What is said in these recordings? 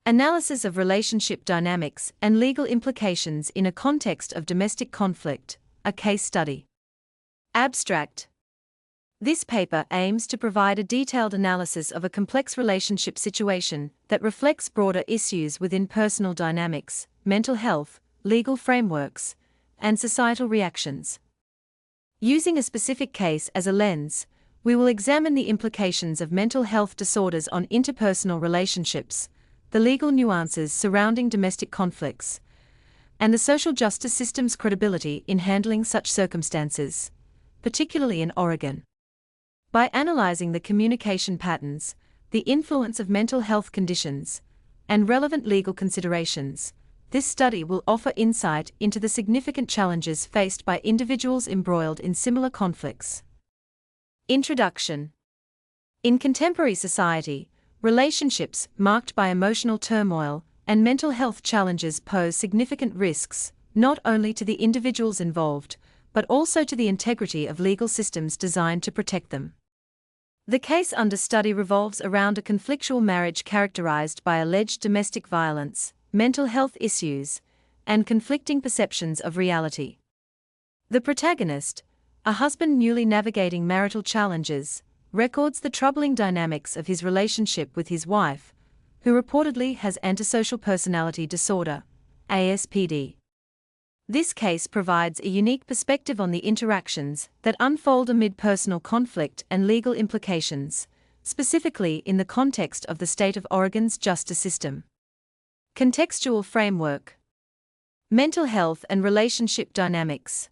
Analysis of relationship dynamics and legal implications in a context of domestic conflict, a case study. Abstract. This paper aims to provide a detailed analysis of a complex relationship situation that reflects broader issues within personal dynamics, mental health, legal frameworks, and societal reactions. Using a specific case as a lens, we will examine the implications of mental health disorders on interpersonal relationships, the legal nuances surrounding domestic conflicts, and the social justice system's credibility in handling such circumstances, particularly in Oregon. By analyzing the communication patterns, the influence of mental health conditions, and relevant legal considerations, this study will offer insight into the significant challenges faced by individuals embroiled in similar conflicts. Introduction. In contemporary society, relationships marked by emotional turmoil and mental health challenges pose significant risks, not only to the individuals involved, but also to the integrity of legal systems designed to protect them. The case under study revolves around a conflictual marriage characterized by alleged domestic violence, mental health issues, and conflicting perceptions of reality. The protagonist, a husband newly navigating marital challenges, records the troubling dynamics of his relationship with his wife, who reportedly has antisocial personality disorder, ASPD. This case provides a unique perspective on the interactions that unfold amid personal conflict and legal implications, specifically in the context of the state of Oregon's justice system. Contextual framework. Mental health and relationship dynamics.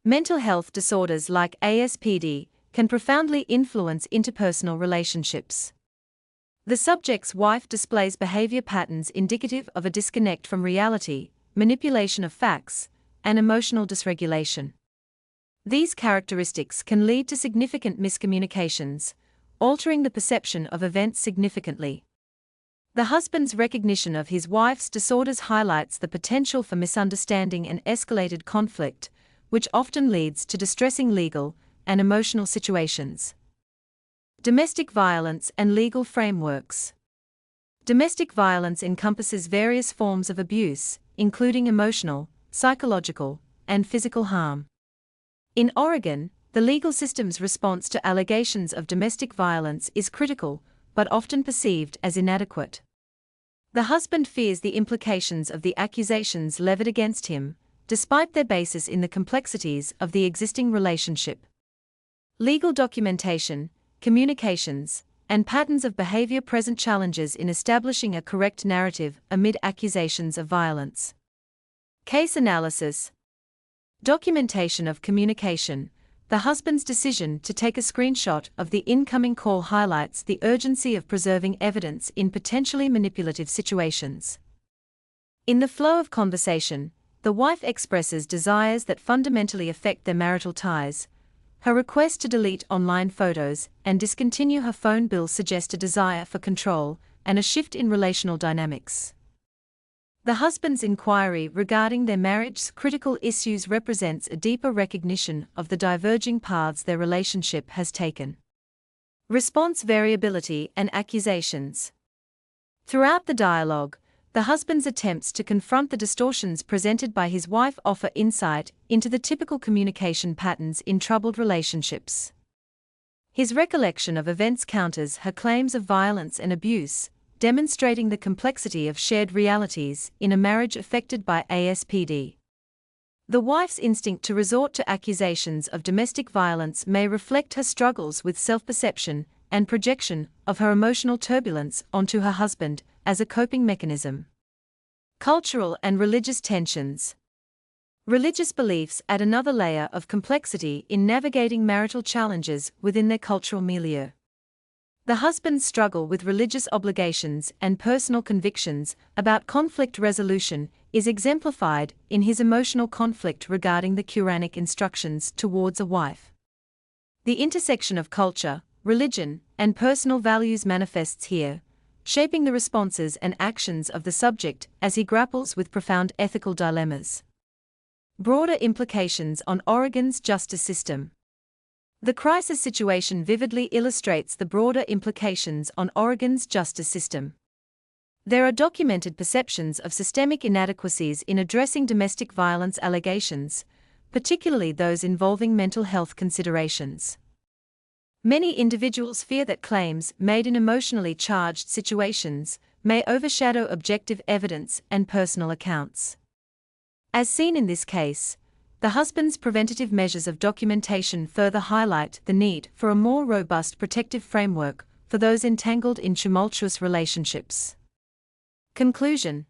Mental health disorders like ASPD can profoundly influence interpersonal relationships. The subject's wife displays behavior patterns indicative of a disconnect from reality, manipulation of facts, and emotional dysregulation. These characteristics can lead to significant miscommunications, altering the perception of events significantly. The husband's recognition of his wife's disorders highlights the potential for misunderstanding and escalated conflict, which often leads to distressing legal and emotional situations. Domestic violence and legal frameworks. Domestic violence encompasses various forms of abuse, including emotional, psychological, and physical harm. In Oregon, the legal system's response to allegations of domestic violence is critical, but often perceived as inadequate. The husband fears the implications of the accusations levied against him, despite their basis in the complexities of the existing relationship. Legal documentation, communications, and patterns of behavior present challenges in establishing a correct narrative amid accusations of violence. Case analysis. Documentation of communication. The husband's decision to take a screenshot of the incoming call highlights the urgency of preserving evidence in potentially manipulative situations. In the flow of conversation, the wife expresses desires that fundamentally affect their marital ties. Her request to delete online photos and discontinue her phone bill suggest a desire for control and a shift in relational dynamics. The husband's inquiry regarding their marriage's critical issues represents a deeper recognition of the diverging paths their relationship has taken. Response variability and accusations. Throughout the dialogue, the husband's attempts to confront the distortions presented by his wife offer insight into the typical communication patterns in troubled relationships. His recollection of events counters her claims of violence and abuse, demonstrating the complexity of shared realities in a marriage affected by ASPD. The wife's instinct to resort to accusations of domestic violence may reflect her struggles with self-perception and projection of her emotional turbulence onto her husband as a coping mechanism. Cultural and religious tensions. Religious beliefs add another layer of complexity in navigating marital challenges within their cultural milieu. The husband's struggle with religious obligations and personal convictions about conflict resolution is exemplified in his emotional conflict regarding the Quranic instructions towards a wife. The intersection of culture, religion, and personal values manifests here, shaping the responses and actions of the subject as he grapples with profound ethical dilemmas. Broader implications on Oregon's justice system. The crisis situation vividly illustrates the broader implications on Oregon's justice system. There are documented perceptions of systemic inadequacies in addressing domestic violence allegations, particularly those involving mental health considerations. Many individuals fear that claims made in emotionally charged situations may overshadow objective evidence and personal accounts. As seen in this case, the husband's preventative measures of documentation further highlight the need for a more robust protective framework for those entangled in tumultuous relationships. Conclusion.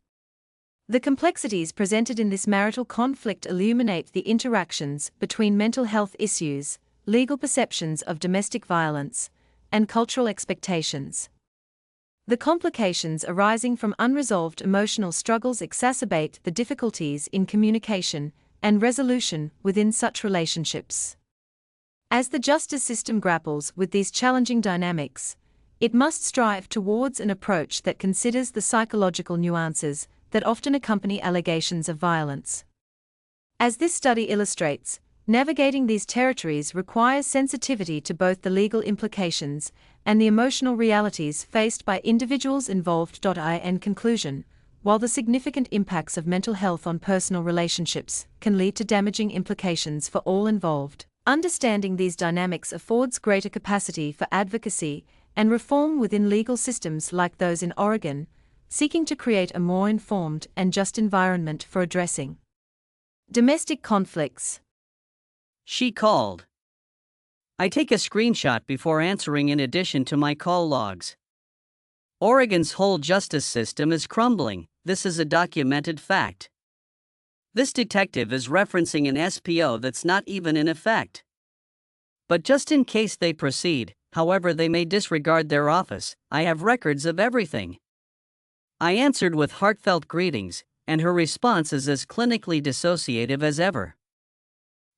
The complexities presented in this marital conflict illuminate the interactions between mental health issues, legal perceptions of domestic violence, and cultural expectations. The complications arising from unresolved emotional struggles exacerbate the difficulties in communication and resolution within such relationships. As the justice system grapples with these challenging dynamics, it must strive towards an approach that considers the psychological nuances that often accompany allegations of violence. As this study illustrates, navigating these territories requires sensitivity to both the legal implications and the emotional realities faced by individuals involved. In conclusion, while the significant impacts of mental health on personal relationships can lead to damaging implications for all involved, understanding these dynamics affords greater capacity for advocacy and reform within legal systems like those in Oregon, seeking to create a more informed and just environment for addressing domestic conflicts. She called. I take a screenshot before answering in addition to my call logs. Oregon's whole justice system is crumbling, this is a documented fact. This detective is referencing an SPO that's not even in effect. But just in case they proceed, however they may disregard their office, I have records of everything. I answered with heartfelt greetings, and her response is as clinically dissociative as ever.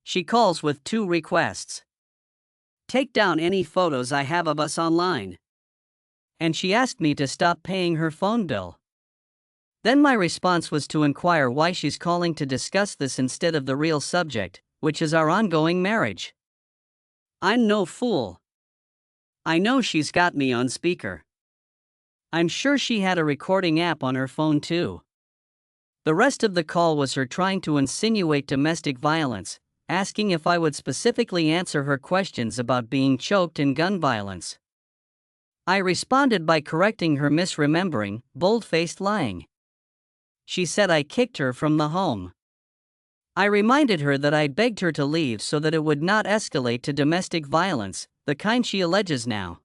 She calls with 2 requests. Take down any photos I have of us online. And she asked me to stop paying her phone bill. Then my response was to inquire why she's calling to discuss this instead of the real subject, which is our ongoing marriage. I'm no fool. I know she's got me on speaker. I'm sure she had a recording app on her phone too. The rest of the call was her trying to insinuate domestic violence, asking if I would specifically answer her questions about being choked and gun violence. I responded by correcting her misremembering, bold-faced lying. She said I kicked her from the home. I reminded her that I begged her to leave so that it would not escalate to domestic violence, the kind she alleges now.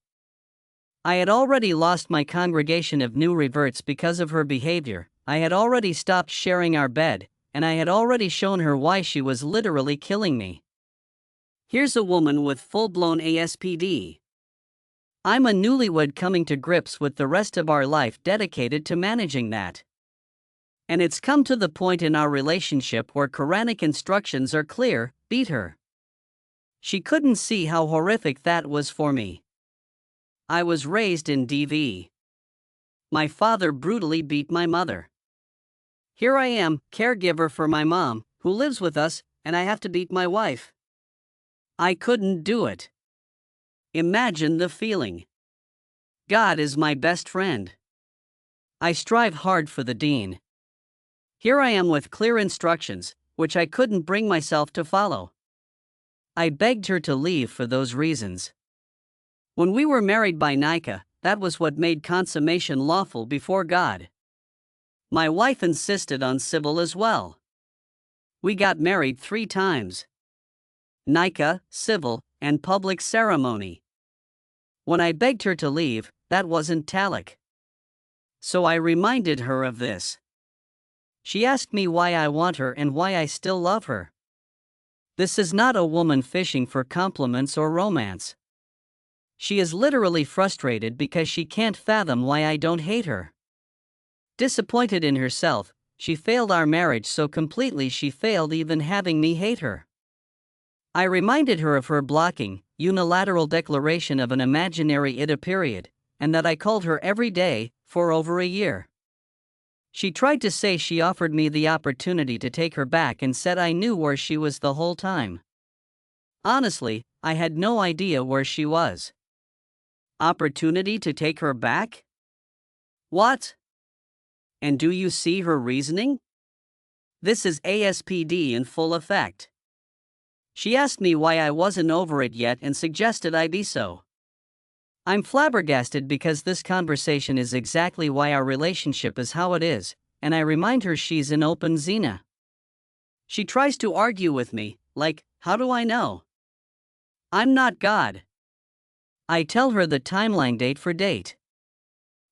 I had already lost my congregation of new reverts because of her behavior, I had already stopped sharing our bed, and I had already shown her why she was literally killing me. Here's a woman with full-blown ASPD. I'm a newlywed coming to grips with the rest of our life dedicated to managing that. And it's come to the point in our relationship where Quranic instructions are clear: beat her. She couldn't see how horrific that was for me. I was raised in DV. My father brutally beat my mother. Here I am, caregiver for my mom, who lives with us, and I have to beat my wife. I couldn't do it. Imagine the feeling. God is my best friend. I strive hard for the deen. Here I am with clear instructions, which I couldn't bring myself to follow. I begged her to leave for those reasons. When we were married by Nikah, that was what made consummation lawful before God. My wife insisted on civil as well. We got married 3 times. Nikah, civil, and public ceremony. When I begged her to leave, that wasn't talaq. So I reminded her of this. She asked me why I want her and why I still love her. This is not a woman fishing for compliments or romance. She is literally frustrated because she can't fathom why I don't hate her. Disappointed in herself, she failed our marriage so completely she failed even having me hate her. I reminded her of her blocking, unilateral declaration of an imaginary Ida period, and that I called her every day, for over a year. She tried to say she offered me the opportunity to take her back and said I knew where she was the whole time. Honestly, I had no idea where she was. Opportunity to take her back? What? And do you see her reasoning? This is ASPD in full effect. She asked me why I wasn't over it yet and suggested I be so. I'm flabbergasted because this conversation is exactly why our relationship is how it is, and I remind her she's an open Xena. She tries to argue with me, like, how do I know? I'm not God. I tell her the timeline date for date.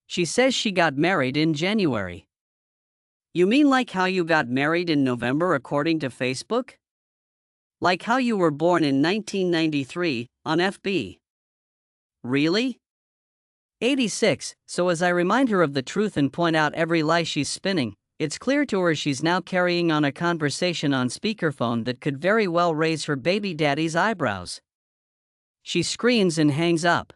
She says she got married in January. You mean like how you got married in November according to Facebook? Like how you were born in 1993, on FB. Really? 86. So as I remind her of the truth and point out every lie she's spinning, it's clear to her she's now carrying on a conversation on speakerphone that could very well raise her baby daddy's eyebrows. She screams and hangs up.